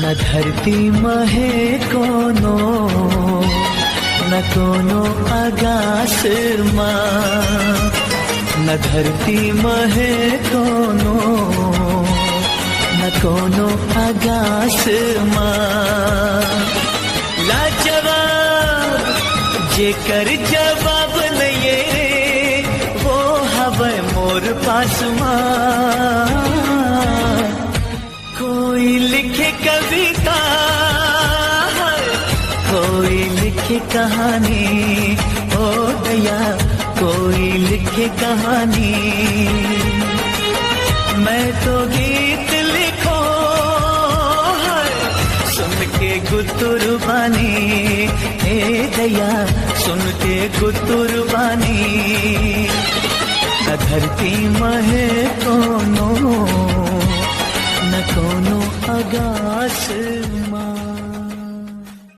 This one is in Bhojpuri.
न धरती महे कोनो न कोनो आकाश माँ, न धरती महे कोनो न कोनो आकाश माँ। लाजवाब जेकर जवाब नहीं रे वो हवे मोर पास माँ। कोई लिखे कविता, कोई लिखे कहानी, ओ दया कोई लिखे कहानी। मैं तो गीत लिखो सुन के गुतुर बानी, हे दया सुन के गुतुर बानी। न धरती महे कोनो न कोनो आकाश माँ।